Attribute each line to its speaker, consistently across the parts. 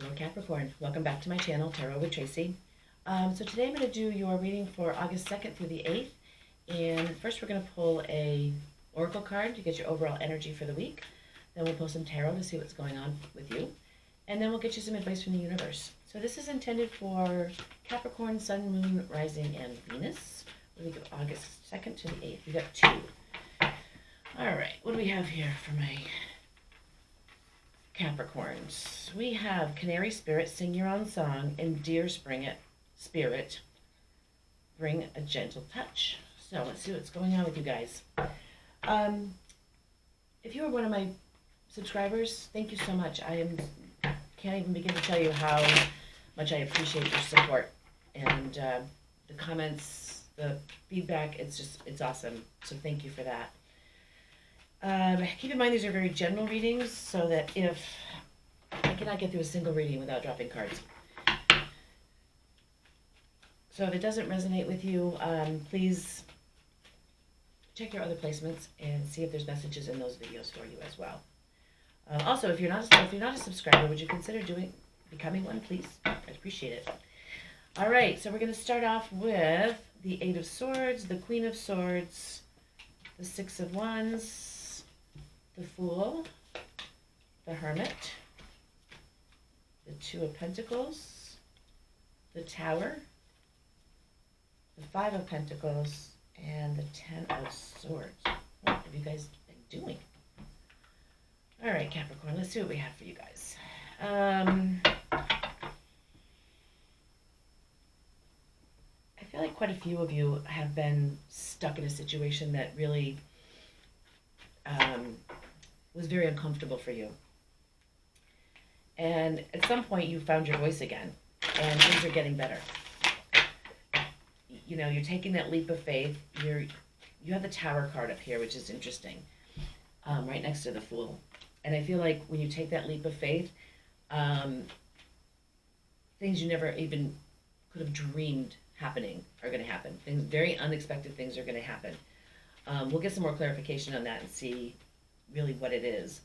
Speaker 1: Hello Capricorn, welcome back to my channel, Tarot with Tracy. So today I'm going to do your reading for August 2nd through the 8th. And first we're going to pull a oracle card to get your overall energy for the week. Then we'll pull some tarot to see what's going on with you. And then we'll get you some advice from the universe. So this is intended for Capricorn, Sun, Moon, Rising, and Venus. The week of August 2nd to the 8th. We got two. Alright, what do we have here for my Capricorns? We have Canary Spirit, sing your own song, and Dear Spirit, bring a gentle touch. So let's see what's going on with you guys. If you are one of my subscribers, thank you so much. Can't even begin to tell you how much I appreciate your support and the comments, the feedback. It's awesome. So thank you for that. Keep in mind these are very general readings, so that if I cannot get through a single reading without dropping cards. So if it doesn't resonate with you, please check your other placements and see if there's messages in those videos for you as well. Also, if you're not a subscriber, would you consider becoming one, please? I'd appreciate it. All right, so we're going to start off with the Eight of Swords, the Queen of Swords, the Six of Wands, the Fool, the Hermit, the Two of Pentacles, the Tower, the Five of Pentacles, and the Ten of Swords. What have you guys been doing? All right, Capricorn, let's see what we have for you guys. I feel like quite a few of you have been stuck in a situation that really was very uncomfortable for you. And at some point you found your voice again, and things are getting better. You know, you're taking that leap of faith. You have the Tower card up here, which is interesting, right next to the Fool. And I feel like when you take that leap of faith, things you never even could have dreamed happening are going to happen. Things, very unexpected things are going to happen. We'll get some more clarification on that and see really what it is.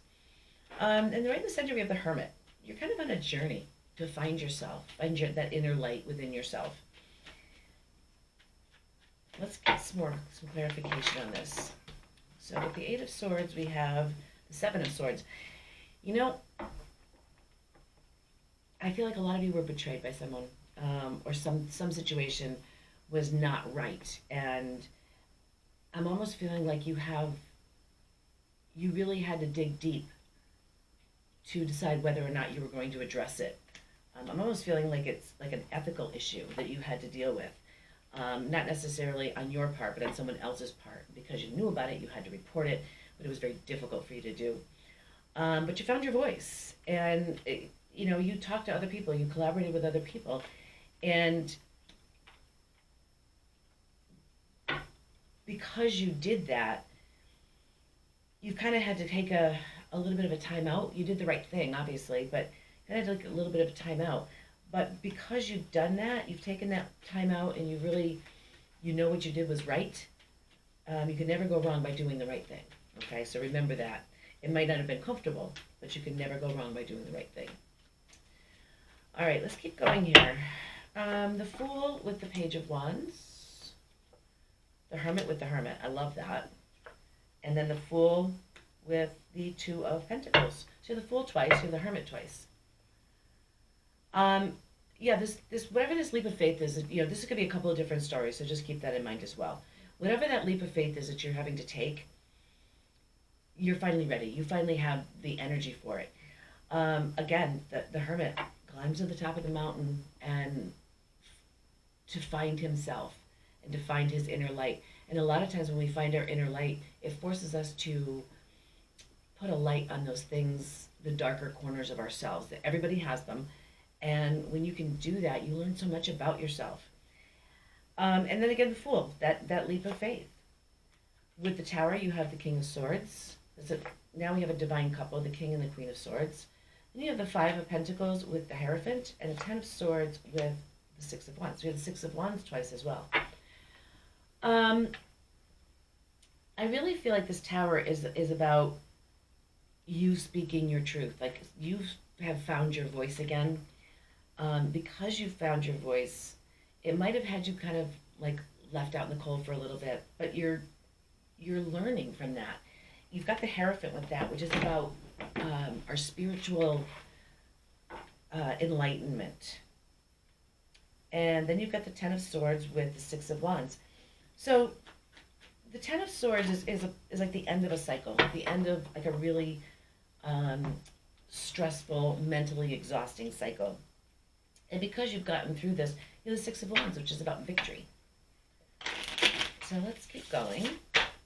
Speaker 1: And right in the center we have the Hermit. You're kind of on a journey to find yourself, that inner light within yourself. Let's get some clarification on this. So with the Eight of Swords, we have the Seven of Swords. You know, I feel like a lot of you were betrayed by someone, or some situation was not right, and I'm almost feeling like you really had to dig deep to decide whether or not you were going to address it. I'm almost feeling like it's like an ethical issue that you had to deal with. Not necessarily on your part, but on someone else's part. Because you knew about it, you had to report it, but it was very difficult for you to do. But you found your voice, and you talked to other people, you collaborated with other people, and because you did that, you kind of had to take a little bit of a time out. You did the right thing, obviously, but you kind of had to take a little bit of a time out. But because you've done that, you've taken that time out, and you know what you did was right. You can never go wrong by doing the right thing. Okay, so remember that. It might not have been comfortable, but you can never go wrong by doing the right thing. All right, let's keep going here. The Fool with the Page of Wands. The Hermit with the Hermit. I love that. And then the Fool with the Two of Pentacles. So the Fool twice, you have the Hermit twice. Yeah, this whatever this leap of faith is, this could be a couple of different stories, so just keep that in mind as well. Whatever that leap of faith is that you're having to take, you're finally ready. You finally have the energy for it. Again, the Hermit climbs to the top of the mountain and to find himself and to find his inner light. And a lot of times when we find our inner light, it forces us to put a light on those things, the darker corners of ourselves. That everybody has them. And when you can do that, you learn so much about yourself. And then again, the Fool, that leap of faith. With the Tower, you have the King of Swords. Now we have a divine couple, the King and the Queen of Swords. Then you have the Five of Pentacles with the Hierophant, and the Ten of Swords with the Six of Wands. We have the Six of Wands twice as well. I really feel like this Tower is about you speaking your truth. Like have found your voice again. Because you found your voice, it might have had you kind of like left out in the cold for a little bit, but you're learning from that. You've got the Hierophant with that, which is about our spiritual enlightenment. And then you've got the Ten of Swords with the Six of Wands. So the Ten of Swords is like the end of a cycle, the end of like a really um, stressful, mentally exhausting cycle. And because you've gotten through this, you have the Six of Wands, which is about victory. So let's keep going.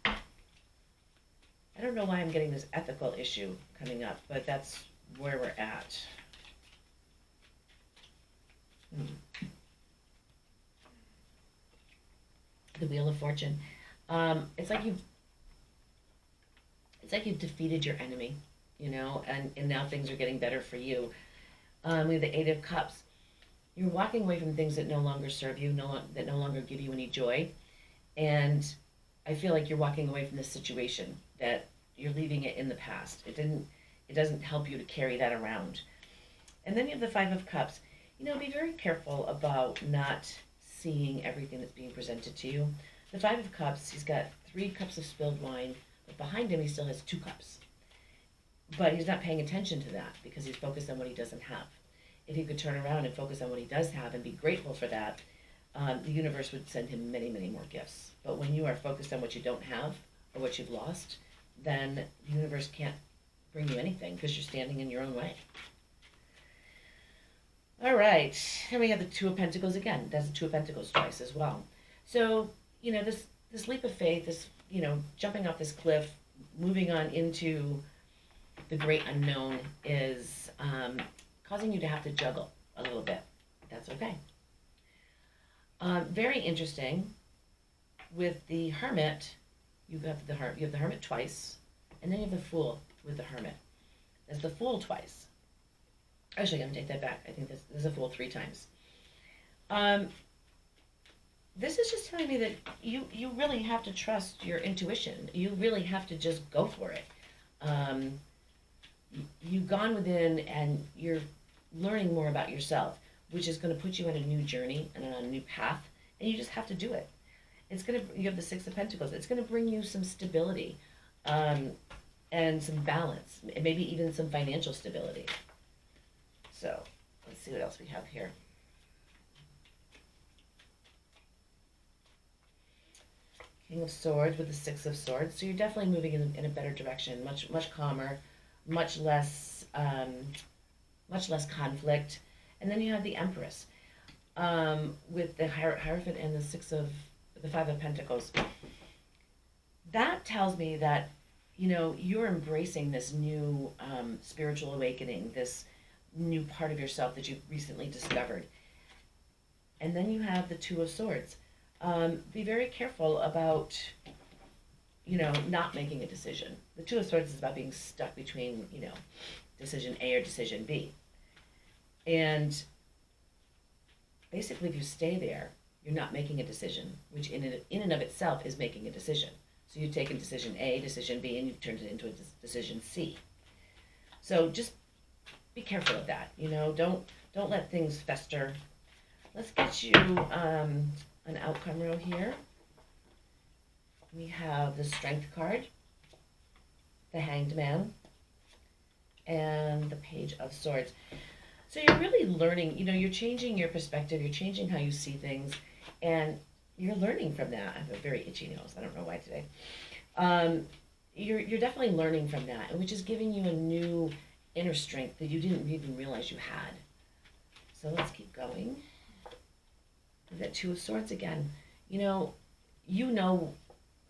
Speaker 1: I don't know why I'm getting this ethical issue coming up, but that's where we're at. The Wheel of Fortune. It's like you've defeated your enemy, and now things are getting better for you. We have the Eight of Cups. You're walking away from things that no longer serve you, that no longer give you any joy, and I feel like you're walking away from this situation, that you're leaving it in the past. It doesn't help you to carry that around. And then you have the Five of Cups. Be very careful about not seeing everything that's being presented to you. The Five of Cups, he's got 3 cups of spilled wine, but behind him he still has 2 cups. But he's not paying attention to that because he's focused on what he doesn't have. If he could turn around and focus on what he does have and be grateful for that, the universe would send him many, many more gifts. But when you are focused on what you don't have or what you've lost, then the universe can't bring you anything because you're standing in your own way. All right, here we have the Two of Pentacles again. That's the Two of Pentacles twice as well. So, this leap of faith, this, jumping off this cliff, moving on into the great unknown is causing you to have to juggle a little bit. That's okay. Very interesting. With the Hermit, you have the Hermit twice, and then you have the Fool with the Hermit. There's the Fool twice. Actually, I'm going to take that back. I think this is a Fool 3 times. This is just telling me that you really have to trust your intuition. You really have to just go for it. You've gone within and you're learning more about yourself, which is going to put you on a new journey and on a new path, and you just have to do it. You have the Six of Pentacles. It's going to bring you some stability and some balance, maybe even some financial stability. So let's see what else we have here. King of Swords with the Six of Swords. So you're definitely moving in a better direction, much calmer, much less conflict. And then you have the Empress with the Hierophant and the Five of Pentacles. That tells me that you're embracing this new spiritual awakening, this new part of yourself that you've recently discovered. And then you have the Two of Swords. Be very careful about, not making a decision. The Two of Swords is about being stuck between, decision A or decision B. And basically, if you stay there, you're not making a decision, which in and of itself is making a decision. So you've taken decision A, decision B, and you've turned it into a decision C. So just be careful of that. Don't let things fester. Let's get you an outcome row here. We have the Strength card, the Hanged Man, and the Page of Swords. So you're really learning, you're changing your perspective, you're changing how you see things, and you're learning from that. I have a very itchy nose. I don't know why today. You're definitely learning from that, which is giving you a new inner strength that you didn't even realize you had. So let's keep going. We've got Two of Swords again. You know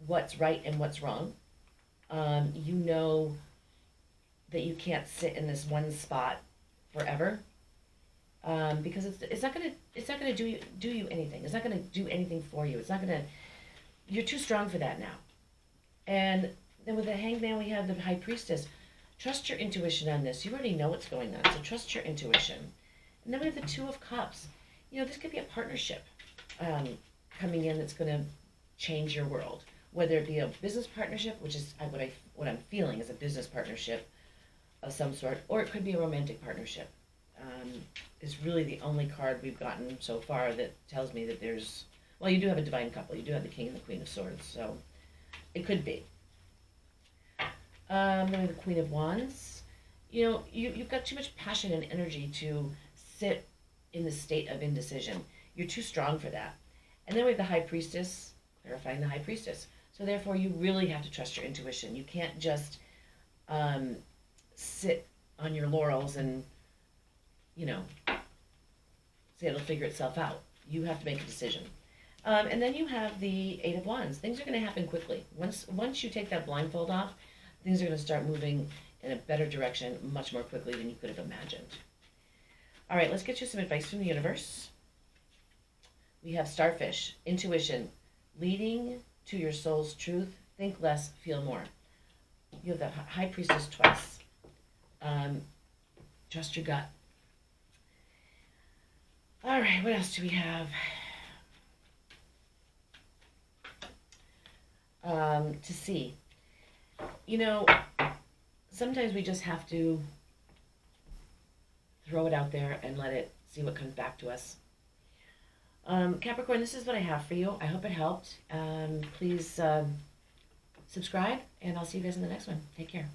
Speaker 1: what's right and what's wrong. You know that you can't sit in this one spot forever. Because it's not gonna do you anything. It's not gonna do anything for you. You're too strong for that now. And then with the Hanged Man, we have the High Priestess. Trust your intuition on this. You already know what's going on, so trust your intuition. And then we have the Two of Cups. This could be a partnership coming in that's going to change your world. Whether it be a business partnership, which is what I'm feeling is a business partnership, of some sort, or it could be a romantic partnership. Is really the only card we've gotten so far that tells me that there's, well, you do have a divine couple. You do have the King and the Queen of Swords, so it could be. Then the Queen of Wands. You know, you've got too much passion and energy to sit in the state of indecision. You're too strong for that. And then we have the High Priestess, clarifying the High Priestess. So therefore, you really have to trust your intuition. You can't just sit on your laurels and, you know, say it'll figure itself out. You have to make a decision. And then you have the Eight of Wands. Things are going to happen quickly. Once you take that blindfold off, things are going to start moving in a better direction much more quickly than you could have imagined. All right, let's get you some advice from the universe. We have Starfish, intuition, leading to your soul's truth. Think less, feel more. You have the High Priestess twice. Trust your gut. All right, what else do we have? To see. You know, sometimes we just have to throw it out there and let it see what comes back to us. Capricorn, this is what I have for you. I hope it helped. Please subscribe, and I'll see you guys in the next one. Take care.